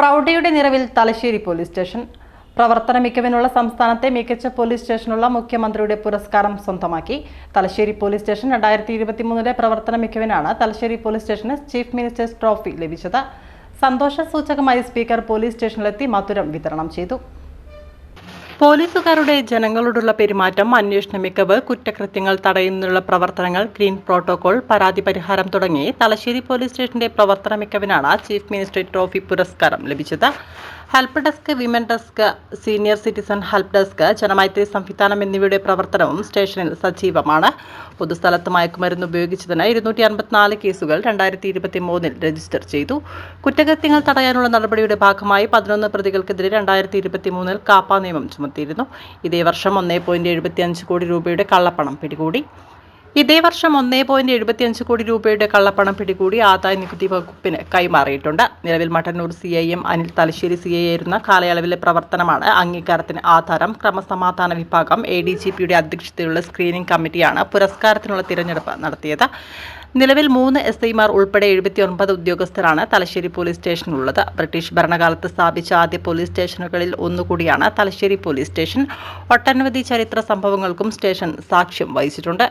പ്രൗഢിയുടെ നിറവിൽ Thalassery police station. പ്രവർത്തന മികവിനുള്ള സംസ്ഥാനത്തെ മികച്ച പോലീസ് സ്റ്റേഷനുള്ള മുഖ്യമന്ത്രിയുടെ പുരസ്കാരം സ്വന്തമാക്കി. തലശ്ശേരി പോലീസ് സ്റ്റേഷൻ 2023 പ്രവർത്തന മികവിനാണ് തലശ്ശേരി പോലീസ് സ്റ്റേഷന് ചീഫ് മിനിസ്റ്റേഴ്സ് ട്രോഫി ലഭിച്ചത്. സന്തോഷ സൂചകമായി സ്പീക്കർ പോലീസ് സ്റ്റേഷനിലെത്തി മധുരം വിതരണം ചെയ്തു. പോലീസുകാരുടെ ജനങ്ങളോടുള്ള പെരുമാറ്റം, അന്വേഷണ മികവ്, കുറ്റകൃത്യങ്ങൾ തടയുന്നതിനുള്ള പ്രവർത്തനങ്ങൾ, ഗ്രീൻ പ്രോട്ടോകോൾ, പരാതി പരിഹാരം തുടങ്ങി തലശ്ശേരി പോലീസ് സ്റ്റേഷന്റെ പ്രവർത്തന മികവിനാണ് ചീഫ് മിനിസ്റ്റർ ട്രോഫി പുരസ്കാരം ലഭിച്ചത്. Help desk, women desk, senior citizen help desk, Janamaithri സംവിധാനം എന്നിവയുടെ പ്രവർത്തനവും സ്റ്റേഷനിൽ സജീവമാണ്. പൊതുസ്ഥലത്ത് മയക്കുമരുന്ന് ഉപയോഗിച്ചതിന് 254 കേസുകൾ 2023 രജിസ്റ്റർ ചെയ്തു. കുറ്റകൃത്യങ്ങൾ തടയാനുള്ള നടപടിയുടെ ഭാഗമായി 11 പ്രതികൾക്കെതിരെ 2023 കാപ്പ നിയമം ചുമത്തിയിരുന്നു. ഇതേ വർഷം 1.75 കോടി രൂപയുടെ കള്ളപ്പണം പിടികൂടി. ആദായ നികുതി വകുപ്പിന് കൈമാറിയിട്ടുണ്ട്. നിലവിൽ മട്ടന്നൂർ CIM അനിൽ തലശ്ശേരി CI ആയിരുന്ന കാലയളവിലെ പ്രവർത്തനമാണ് അംഗീകാരത്തിന് ആധാരം. ക്രമസമാധാന വിഭാഗം ADGPയുടെ അധ്യക്ഷതയിലുള്ള സ്ക്രീനിംഗ് കമ്മിറ്റിയാണ് പുരസ്കാരത്തിനുള്ള തിരഞ്ഞെടുപ്പ് നടത്തിയത്. നിലവിൽ 3 SIമാർ ഉൾപ്പെടെ 79 ഉദ്യോഗസ്ഥരാണ് തലശ്ശേരി പോലീസ് സ്റ്റേഷനിലുള്ളത്. ബ്രിട്ടീഷ് ഭരണകാലത്ത് സ്ഥാപിച്ച ആദ്യ പോലീസ് സ്റ്റേഷനുകളിൽ ഒന്നുകൂടിയാണ് തലശ്ശേരി പോലീസ് സ്റ്റേഷൻ. ഒട്ടനവധി ചരിത്ര സംഭവങ്ങൾക്കും സ്റ്റേഷൻ സാക്ഷ്യം വഹിച്ചിട്ടുണ്ട്.